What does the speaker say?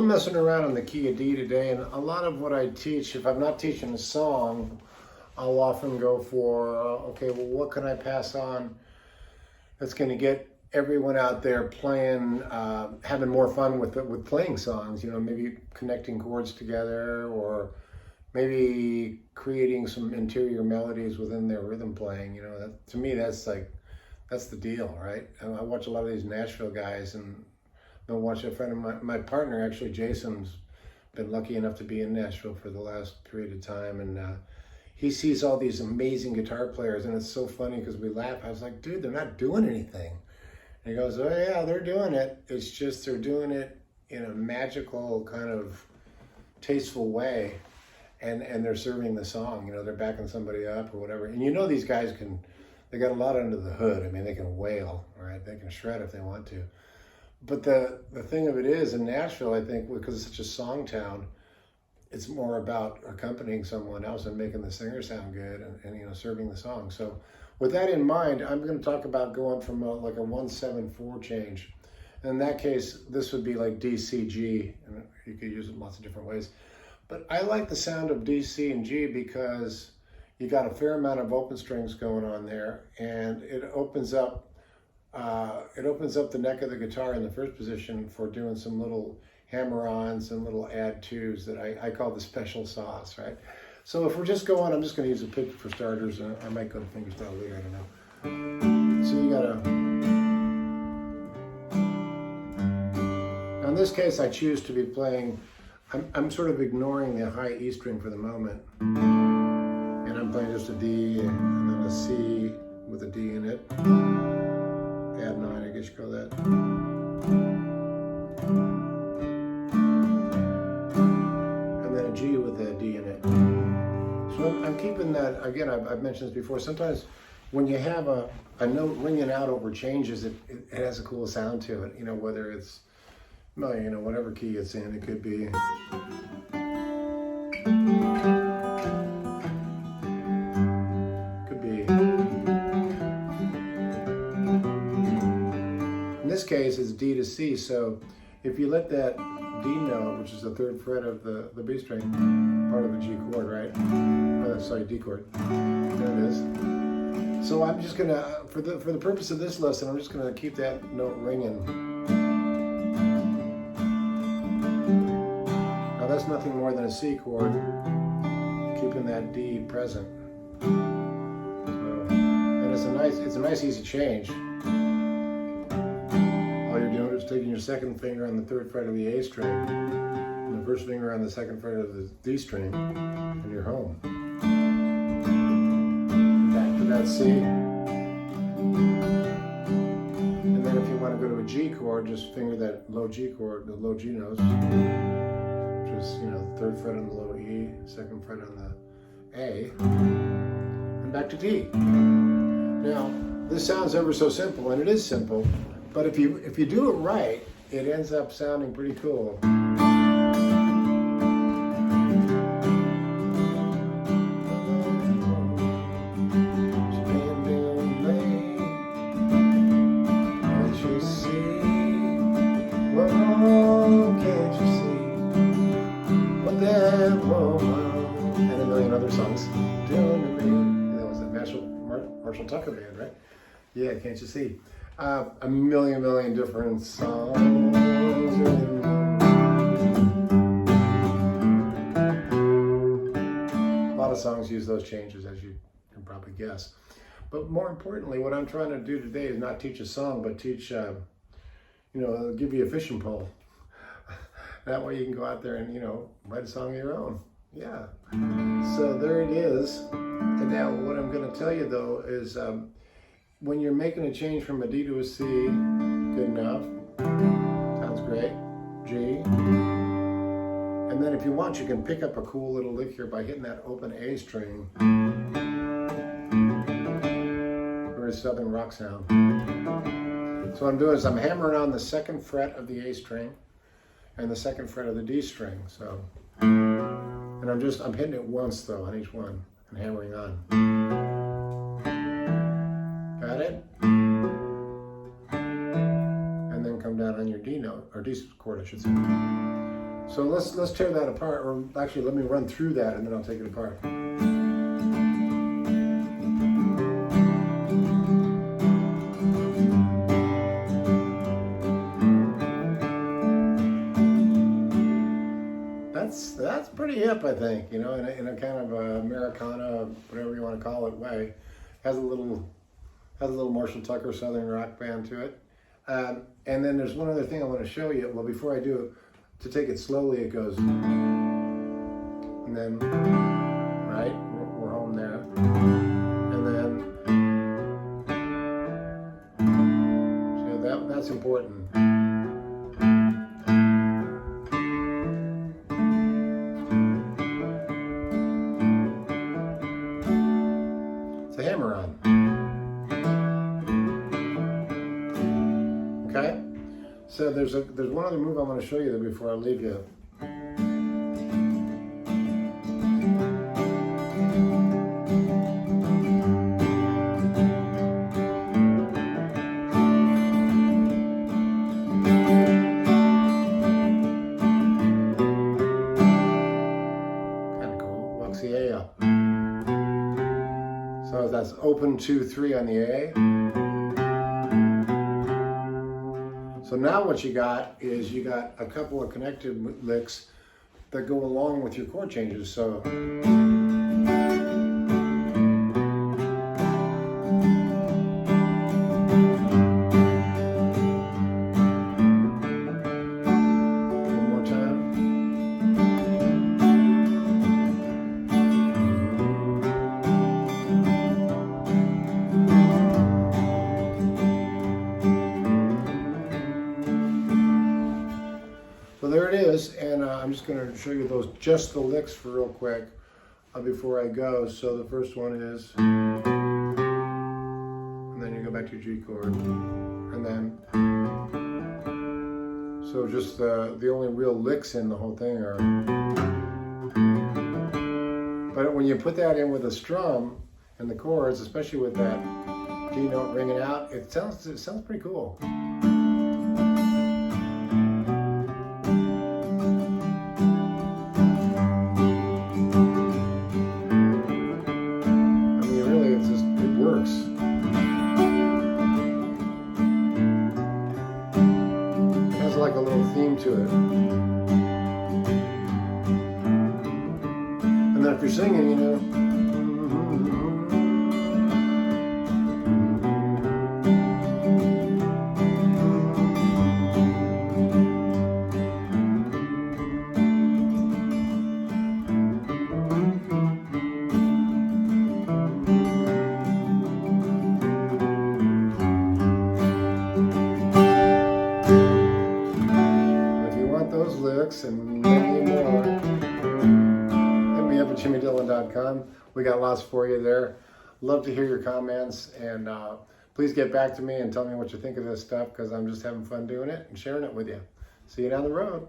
I'm messing around on the key of D today, and a lot of what I teach, if I'm not teaching a song, I'll often go for, okay, well, what can I pass on that's going to get everyone out there playing, having more fun with playing songs, maybe connecting chords together, or maybe creating some interior melodies within their rhythm playing. To me, that's the deal, right? And I watch a lot of these Nashville guys, and I'll watch a friend of my partner, actually, Jason's been lucky enough to be in Nashville for the last period of time, and he sees all these amazing guitar players, and it's so funny because we laugh. I was like, dude, they're not doing anything. And he goes, oh yeah, they're doing it. It's just they're doing it in a magical kind of tasteful way, and they're serving the song. They're backing somebody up or whatever. And these guys they got a lot under the hood. I mean, they can wail, right? They can shred if they want to. But the thing of it is, in Nashville, I think, because it's such a song town, it's more about accompanying someone else and making the singer sound good and serving the song. So with that in mind, I'm going to talk about going from like a 1-7-4 change. In that case, this would be like D, C, G, and you could use it in lots of different ways. But I like the sound of D, C, and G because you got a fair amount of open strings going on there, and it opens up the neck of the guitar in the first position for doing some little hammer-ons and little add-ons that I call the special sauce, right? So if we're just going, I'm just going to use a pick for starters, and I might go to fingerstyle later, I don't know. So you gotta. Now in this case, I choose to be playing. I'm sort of ignoring the high E string for the moment, and I'm playing just a D and then a C with a D in it. Add 9, I guess you call that. And then a G with a D in it. So I'm keeping that, again, I've mentioned this before, sometimes when you have a note ringing out over changes, it has a cool sound to it, whether it's, whatever key it's in, it could be. In this case, it's D to C, so if you let that D note, which is the 3rd fret of the B string, part of the G chord, right? Sorry, D chord. There it is. So I'm just gonna, for the purpose of this lesson, I'm just gonna keep that note ringing. Now that's nothing more than a C chord, keeping that D present. So, and it's a nice easy change. Taking your 2nd finger on the 3rd fret of the A string, and the 1st finger on the 2nd fret of the D string, and you're home. Back to that C. And then if you want to go to a G chord, just finger that low G chord, the low G notes, which is, 3rd fret on the low E, 2nd fret on the A, and back to D. Now, this sounds ever so simple, and it is simple. But if you do it right, it ends up sounding pretty cool. And a million other songs. That was a Marshall Tucker band, right? Yeah, can't you see? A million different songs. A lot of songs use those changes, as you can probably guess. But more importantly, what I'm trying to do today is not teach a song, but teach, give you a fishing pole. That way you can go out there and, write a song of your own. Yeah. So there it is. And now what I'm going to tell you, though, is when you're making a change from a D to a C, good enough, sounds great, G. And then if you want, you can pick up a cool little lick here by hitting that open A string. Very Southern rock sound. So what I'm doing is I'm hammering on the 2nd fret of the A string and the 2nd fret of the D string. So, and I'm hitting it once though on each one and hammering on. Got it? And then come down on your D note, or D chord I should say. So let's tear that apart, or actually let me run through that and then I'll take it apart. That's pretty hip, I think, you know, in a kind of Americana, whatever you want to call it, way. Has a little Marshall Tucker Southern rock band to it. And then there's one other thing I want to show you. Well, before I do, to take it slowly, it goes, and then, right, we're home there. And then, so that's important. It's a hammer-on. Okay? So there's one other move I want to show you before I leave you. Kind of cool. Walks the A up. So that's open 2, 3 on the A. So now what you got is you got a couple of connected licks that go along with your chord changes. So one more time. So there it is, and I'm just going to show you just the licks for real quick before I go. So the first one is, and then you go back to your G chord, and then, so just the only real licks in the whole thing are, but when you put that in with a strum and the chords, especially with that G note ringing out, it sounds pretty cool. Like a little theme to it. And then if you're singing, you know, licks and many more, hit me up at jimmydillon.com. We got lots for you there. Love to hear your comments, and please get back to me and tell me what you think of this stuff, because I'm just having fun doing it and sharing it with you. See you down the road.